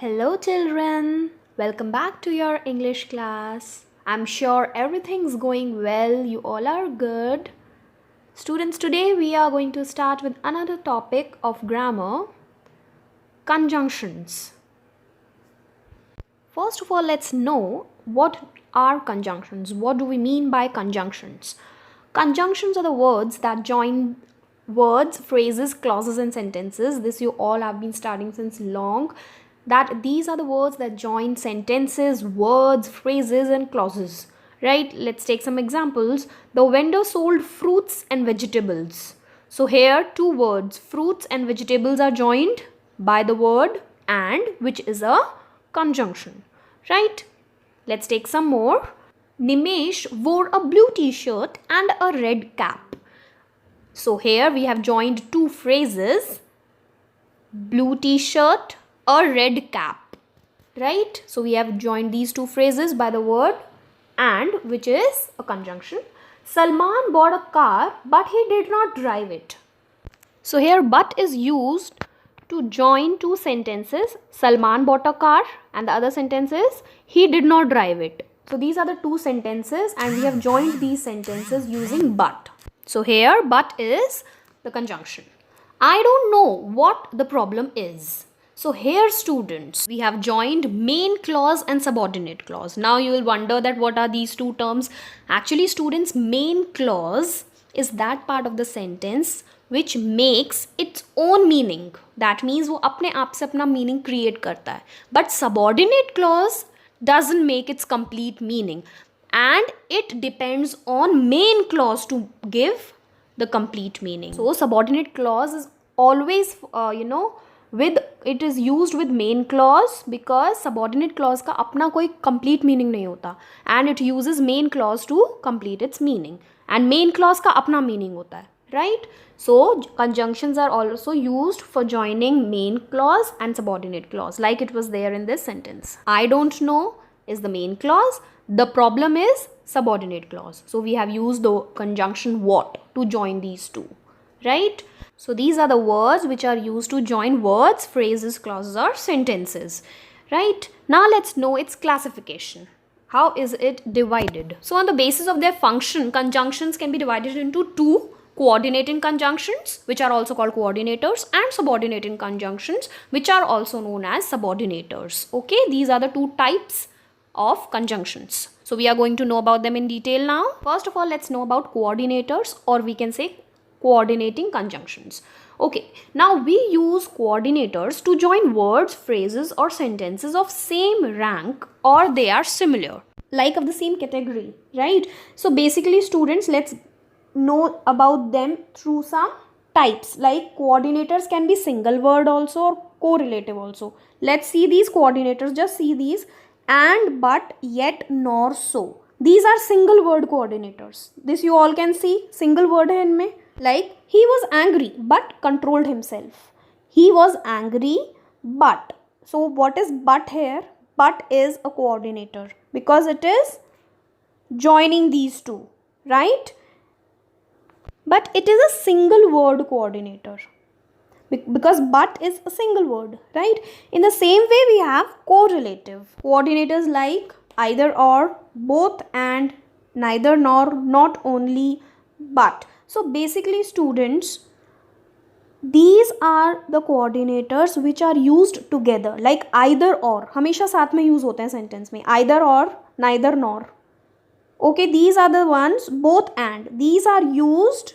Hello, children. Welcome back to your English class. I'm sure everything's going well. You all are good. Students, today we are going to start with another topic of grammar, conjunctions. First of all, let's know what are conjunctions. What do we mean by conjunctions? Conjunctions are the words that join words, phrases, clauses, and sentences. This you all have been studying since long. That these are the words that join sentences, words, phrases, and clauses. Right? Let's take some examples. The vendor sold fruits and vegetables. So here two words, fruits and vegetables, are joined by the word and, which is a conjunction. Right? Let's take some more. Nimesh wore a blue t-shirt and a red cap. So here we have joined two phrases, blue t-shirt, a red cap. Right? So we have joined these two phrases by the word and, which is a conjunction. Salman bought a car but he did not drive it. So here but is used to join two sentences. Salman bought a car and the other sentence is he did not drive it. So these are the two sentences and we have joined these sentences using but. So here but is the conjunction. I don't know what the problem is. So here, students, we have joined main clause and subordinate clause. Now you will wonder that what are these two terms? Actually, students, main clause is that part of the sentence which makes its own meaning. That means वो अपने आप से अपना meaning create करता है. But subordinate clause doesn't make its complete meaning. And it depends on main clause to give the complete meaning. So subordinate clause is always, it is used with main clause because subordinate clause का अपना कोई complete meaning नहीं होता and it uses main clause to complete its meaning and main clause का अपना meaning होता है, right? So conjunctions are also used for joining main clause and subordinate clause like it was there in this sentence. I don't know is the main clause. The problem is subordinate clause. So we have used the conjunction what to join these two, right? So these are the words which are used to join words, phrases, clauses or sentences, right? Now let's know its classification. How is it divided? So on the basis of their function, conjunctions can be divided into two: coordinating conjunctions, which are also called coordinators, and subordinating conjunctions, which are also known as subordinators. Okay, these are the two types of conjunctions. So we are going to know about them in detail now. First of all, let's know about coordinators, or we can say coordinating conjunctions. Okay, now we use coordinators to join words, phrases or sentences of same rank or they are similar, like of the same category, right? So basically, students, let's know about them through some types. Like coordinators can be single word also or correlative also. Let's see these coordinators. Just see these: and, but, yet, nor, so. These are single word coordinators. This you all can see, single word hai inme. Like he was angry but controlled himself. He was angry but. So what is but here? But is a coordinator because it is joining these two, right? But it is a single word coordinator because but is a single word, right? In the same way, we have correlative coordinators like either or, both and, neither nor, not only, but. So basically, students, these are the coordinators which are used together, like either or. हमेशा साथ में use होते हैं sentence में. Either or, neither nor. Okay, these are the ones, both and. These are used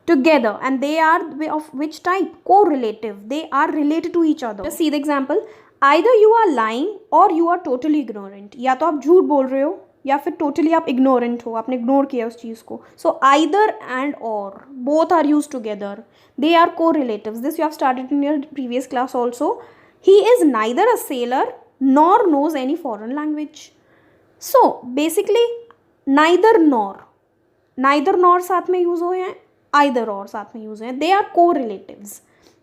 together and they are of which type? Correlative. They are related to each other. Just see the example. Either you are lying or you are totally ignorant. या तो आप झूठ बोल रहे हो या फिर totally आप ignorant हो, आपने ignore किया उस चीज़ को. So either and or, both are used together. They are correlatives. This you have started in your previous class also. He is neither a sailor nor knows any foreign language. So basically neither nor साथ में use हुए हैं, either or साथ में use हैं. They are correlatives,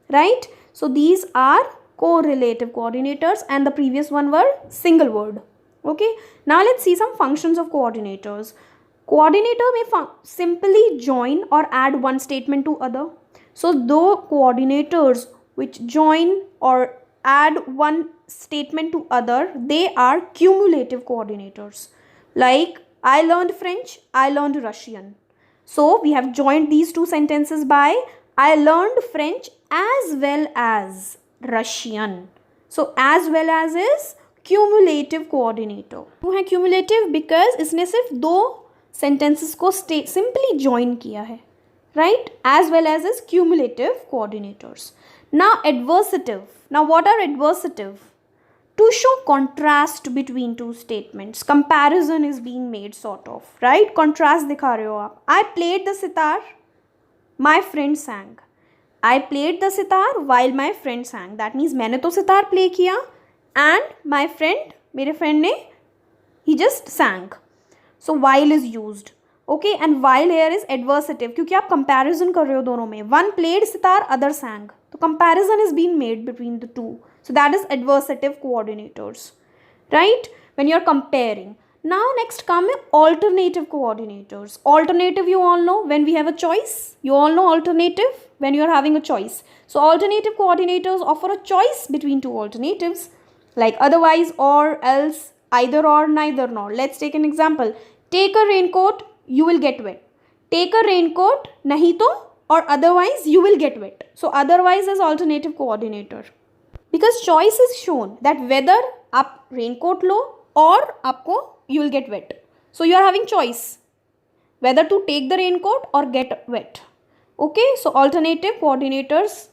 right? So these are correlative coordinators and the previous one were single word. Okay, now let's see some functions of coordinators. Coordinator may simply join or add one statement to other. So though coordinators which join or add one statement to other, they are cumulative coordinators. Like, I learned French, I learned Russian. So we have joined these two sentences by I learned French as well as Russian. So as well as is cumulative coordinator. क्यों है cumulative? Because इसने सिर्फ दो sentences को simply join किया है. Right? As well as is cumulative coordinators. Now adversative. Now what are adversative? To show contrast between two statements. Comparison is being made sort of. Right? Contrast दिखा रहे हो आप. I played the sitar. My friend sang. I played the sitar while my friend sang. That means मैंने तो sitar play किया and my friend, मेरे friend ने, he just sang. So while is used. Okay, and while here is adversative क्योंकि आप comparison कर रहे हो दोनों में. One played sitar, other sang. तो comparison is being made between the two. So that is adversative coordinators. Right? When you are comparing. Now next come alternative coordinators. Alternative you all know when we have a choice. You all know alternative when you are having a choice. So alternative coordinators offer a choice between two alternatives. Like otherwise, or, else, either or, neither nor. Let's take an example. Take a raincoat, you will get wet. Take a raincoat, nahi to, or otherwise you will get wet. So otherwise is alternative coordinator. Because choice is shown that whether आप raincoat low or आपको you will get wet. So you are having choice whether to take the raincoat or get wet. Okay, so alternative coordinators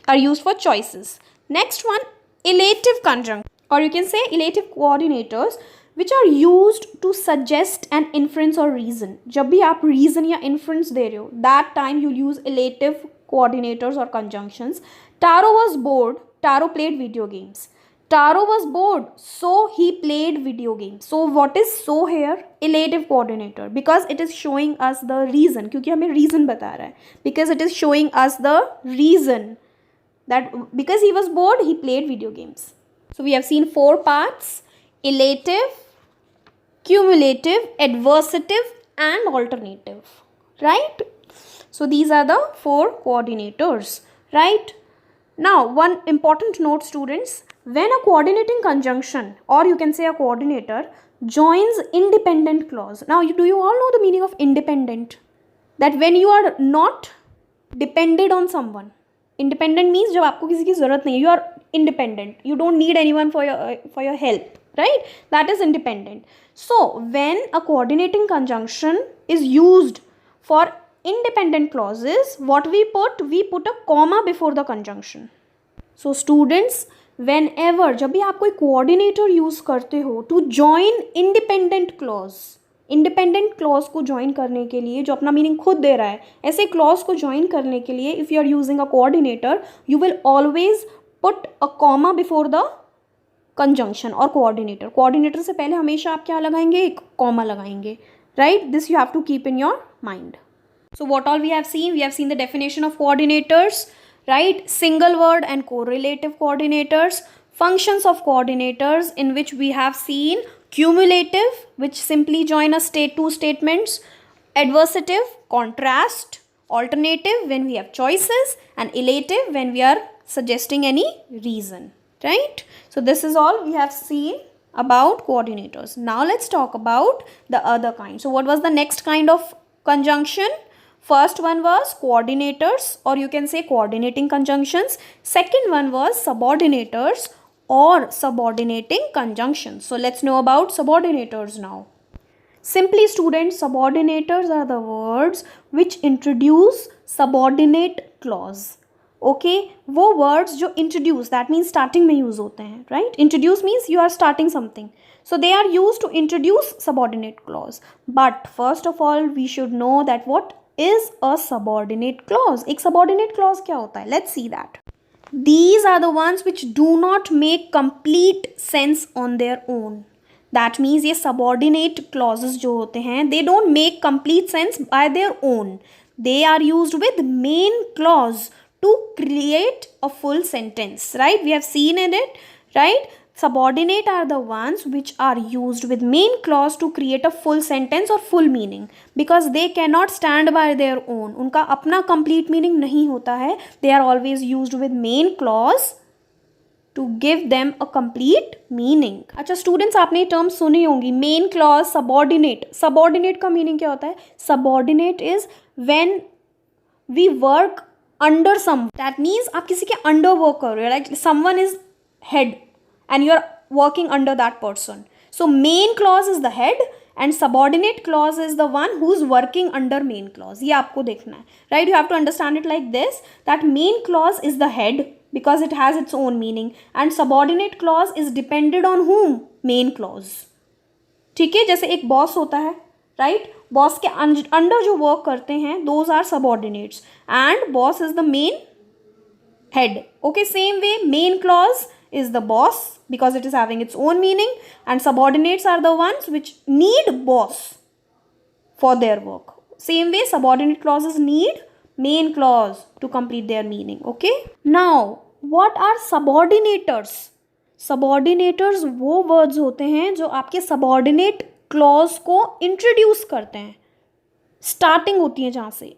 are used for choices. Next one, elative conjunction, or you can say elative coordinators, which are used to suggest an inference or reason. जब भी आप reason या inference दे रहे हो, that time you'll use elative coordinators or conjunctions. Taro was bored. Taro played video games. Taro was bored, so he played video games. So what is so here? Elative coordinator, because it is showing us the reason. क्योंकि हमें reason बता रहा है. Because it is showing us the reason that because he was bored, he played video games. So we have seen 4 parts: elative, cumulative, adversative, and alternative. Right? So these are the 4 coordinators. Right? Now one important note, students. When a coordinating conjunction, or you can say a coordinator, joins independent clause. Now, do you all know the meaning of independent? That when you are not dependent on someone. Independent means जब आपको किसी की ज़रूरत नहीं है, you are independent. You don't need anyone for your help, right? That is independent. So, when a coordinating conjunction is used for independent clauses, what we put a comma before the conjunction. So, students, whenever जब भी आप कोई coordinator use करते हो to join independent clause, independent clause को join करने के लिए जो अपना meaning खुद दे रहा है, ऐसे clause को join करने के लिए if you are using a coordinator, you will always put a comma before the conjunction or coordinator. Coordinator से पहले हमेशा आप क्या लगाएंगे? एक comma लगाएंगे. Right? This you have to keep in your mind. So what all we have seen? We have seen the definition of coordinators. Right? Single word and correlative coordinators, functions of coordinators, in which we have seen cumulative, which simply join two statements, adversative, contrast, alternative when we have choices, and elative when we are suggesting any reason. Right? So this is all we have seen about coordinators. Now let's talk about the other kind. So what was the next kind of conjunction? First one was coordinators, or you can say coordinating conjunctions. Second one was subordinators or subordinating conjunctions. So let's know about subordinators now. Simply, students, subordinators are the words which introduce subordinate clause. Okay, वो words जो introduce, that means starting में use होते हैं, right? Introduce means you are starting something. So they are used to introduce subordinate clause. But first of all, we should know that what is a subordinate clause. एक subordinate clause क्या होता है? Let's see that. These are the ones which do not make complete sense on their own. That means ये subordinate clauses जो होते हैं, they don't make complete sense by their own. They are used with main clause to create a full sentence, right? We have seen in it, right? Subordinate are the ones which are used with main clause to create a full sentence or full meaning, because they cannot stand by their own. उनका अपना complete meaning नहीं होता है. They are always used with main clause give them a complete meaning. अच्छा students, आपने term सुनी होंगी, main clause, subordinate. Subordinate का मीनिंग क्या होता है? Subordinate is when we work under some. That means आप किसी के अंडर वर्क कर रहे हो, like someone is head and you are working under that person. So main clause is the head and subordinate clause is the one who's working under main clause. ये आपको देखना है, right? You have to understand it like this, that main clause is the head because it has its own meaning and subordinate clause is dependent on whom? Main clause. ठीक है, जैसे एक boss होता है, right? बॉस के under जो work करते हैं those are subordinates and boss is the main head. Okay, same way main clause is the boss because it is having its own meaning and subordinates are the ones which need boss for their work. Same way subordinate clauses need main clause to complete their meaning. Okay, now what are subordinators? Subordinators वो words होते हैं जो आपके subordinate clause को introduce करते हैं, starting होती है जहाँ से,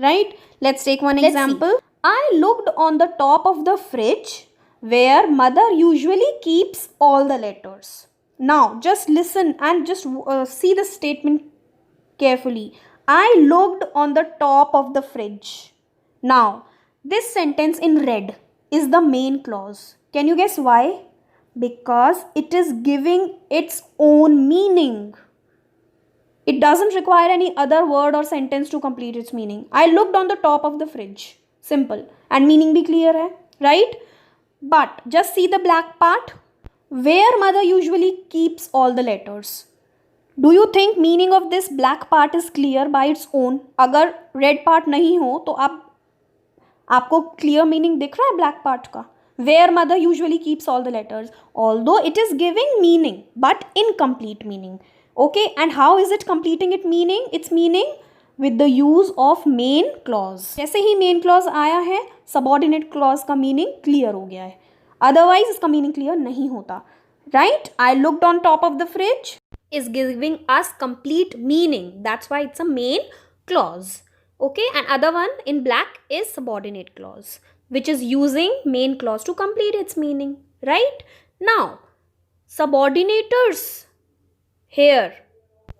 right? Let's take one example. I looked on the top of the fridge where mother usually keeps all the letters. Now just listen and just see the statement carefully. I looked on the top of the fridge. Now this sentence in red is the main clause. Can you guess why? Because it is giving its own meaning. It doesn't require any other word or sentence to complete its meaning. I looked on the top of the fridge. Simple. And meaning bhi clear hai, right? But just see the black part where mother usually keeps all the letters. Do you think meaning of this black part is clear by its own? अगर red part नहीं हो तो आपको clear meaning दिख रहा है black part का? Where mother usually keeps all the letters. Although it is giving meaning but incomplete meaning. Okay, and how is it completing its meaning? Its meaning with the use of main clause. जैसे ही main clause आया है subordinate clause का meaning clear हो गया है, otherwise इसका meaning clear नहीं होता, right? I looked on top of the fridge is giving us complete meaning, that's why it's a main clause. Okay, and other one in black is subordinate clause which is using main clause to complete its meaning, right? Now subordinators here,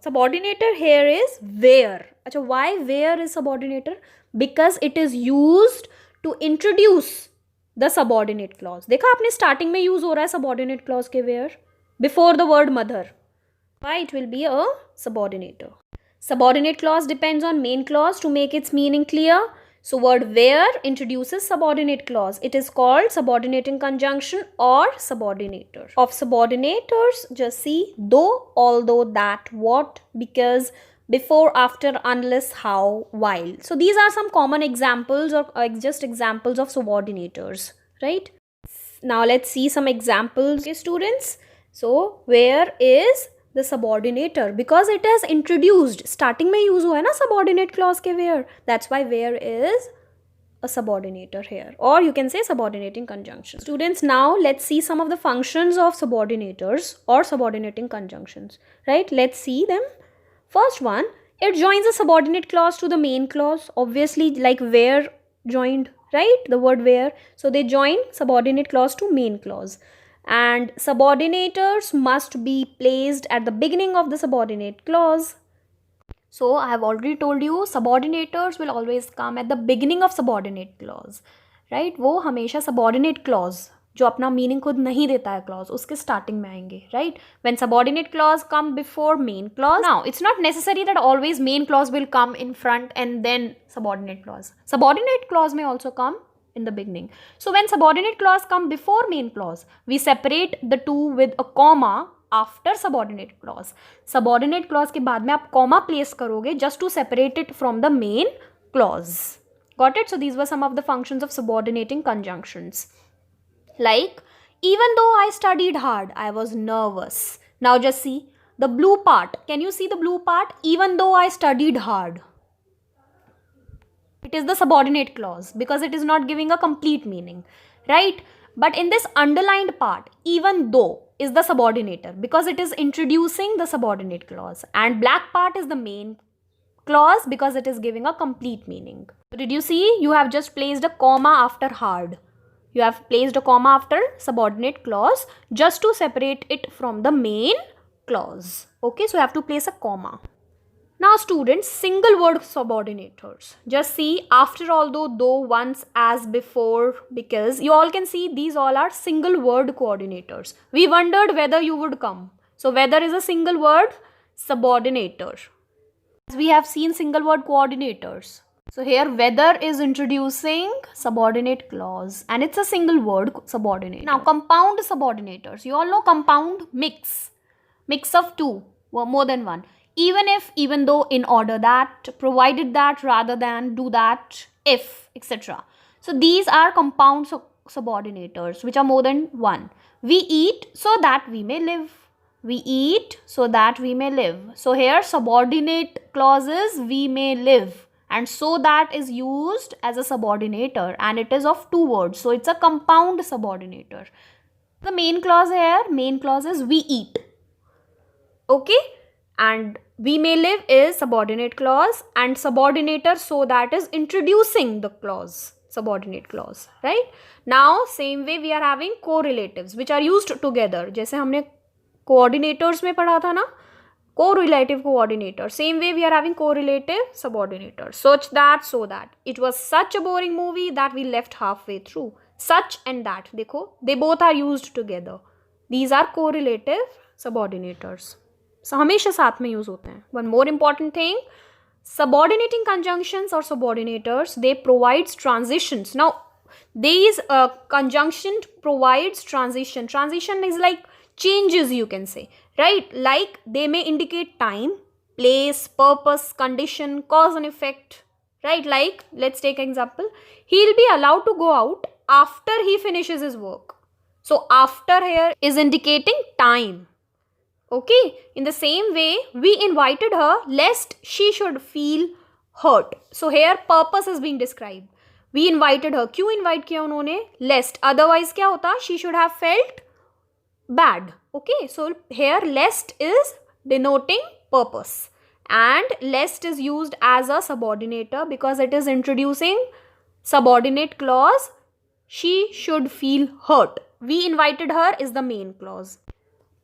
subordinator here is where. अच्छा, why where is subordinator? Because it is used to introduce the subordinate clause. देखा आपने starting में use हो रहा है subordinate clause के where before the word mother. Why it will be a subordinator. Subordinate clause depends on main clause to make its meaning clear. So word where introduces subordinate clause. It is called subordinating conjunction or subordinator. Of subordinators, just see though, although, that, what, because, before, after, unless, how, while. So these are some common examples or just examples of subordinators, right? Now let's see some examples, okay, students. So where is the subordinator? Because it has introduced, starting में use हुआ है ना subordinate clause के where. That's why where is a subordinator here, or you can say subordinating conjunction. Students, now let's see some of the functions of subordinators or subordinating conjunctions, right? Let's see them. First one, it joins a subordinate clause to the main clause, obviously, like where joined, right? The word where. So they join subordinate clause to main clause. And subordinators must be placed at the beginning of the subordinate clause. So I have already told you subordinators will always come at the beginning of subordinate clause, right? वो हमेशा subordinate clause जो अपना meaning खुद नहीं देता है clause उसके starting में आएंगे, right? When subordinate clause come before main clause. Now it's not necessary that always main clause will come in front and then subordinate clause. Subordinate clause may also come in the beginning. So when subordinate clause come before main clause, we separate the two with a comma after subordinate clause. Subordinate clause के बाद में आप comma place करोगे just to separate it from the main clause. Got it? So these were some of the functions of subordinating conjunctions. Like, even though I studied hard, I was nervous. Now just see the blue part. Can you see the blue part? Even though I studied hard. It is the subordinate clause because it is not giving a complete meaning, right? But in this underlined part, even though is the subordinator because it is introducing the subordinate clause, and black part is the main clause because it is giving a complete meaning. Did you see? You have just placed a comma after hard. You have placed a comma after subordinate clause just to separate it from the main clause. Okay, so you have to place a comma. Now students, single word subordinators. Just see, after although, though, once, as, before, because, you all can see these all are single word coordinators. We wondered whether you would come. So whether is a single word subordinator. We have seen single word coordinators. So here whether is introducing subordinate clause and it's a single word subordinate. Now compound subordinators. You all know compound, mix of two or more than one. Even though, in order that, provided that, rather than, do that, if, etc. So these are compound subordinators which are more than one. We eat so that we may live. We eat so that we may live. So here subordinate clause is we may live, and so that is used as a subordinator and it is of two words. So it's a compound subordinator. The main clause here, main clause is we eat. Okay, and we may live is subordinate clause, and subordinator so that is introducing the clause, subordinate clause, right? Now same way we are having correlatives which are used together. जैसे हमने coordinators में पढ़ा था ना, correlative coordinator. Same way we are having correlative subordinator. Such that, so that. It was such a boring movie that we left halfway through. Such and that. देखो, they both are used together. These are correlative subordinators. So हमेशा साथ में use होते हैं. One more important thing, subordinating conjunctions or subordinators, they provides transitions. Now these conjunction provides transition. Transition is like changes, you can say, right? Like they may indicate time, place, purpose, condition, cause and effect, right? Like let's take an example. He'll be allowed to go out after he finishes his work. So after here is indicating time. Okay, in the same way we invited her lest she should feel hurt. So here purpose is being described. We invited her. क्यों invite किया उन्होंने? Lest. Otherwise क्या होता? She should have felt bad. Okay, so here lest is denoting purpose, and lest is used as a subordinator because it is introducing subordinate clause. She should feel hurt. We invited her is the main clause.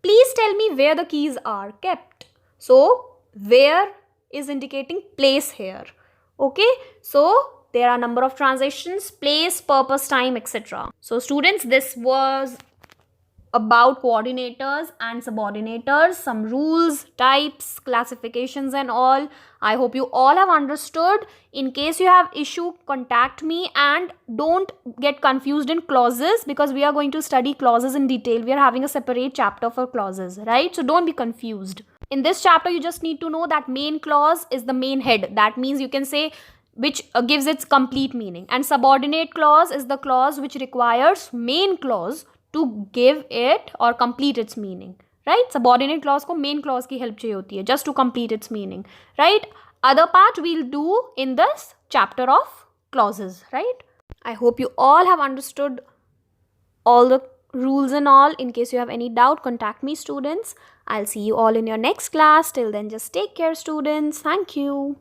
Please tell me where the keys are kept. So where is indicating place here. Okay, so there are number of transitions: place, purpose, time, etc. So students, this was about coordinators and subordinators, some rules, types, classifications and all. I hope you all have understood. In case you have issue, contact me, and don't get confused in clauses because we are going to study clauses in detail. We are having a separate chapter for clauses, right? So don't be confused. In this chapter, you just need to know that main clause is the main head. That means you can say which gives its complete meaning, and subordinate clause is the clause which requires main clause to give it or complete its meaning, right? Subordinate clause को main clause की help चाहिए होती है just to complete its meaning, right? Other part we'll do in this chapter of clauses, right? I hope you all have understood all the rules and all. In case you have any doubt, contact me, students. I'll see you all in your next class. Till then, just take care, students. Thank you.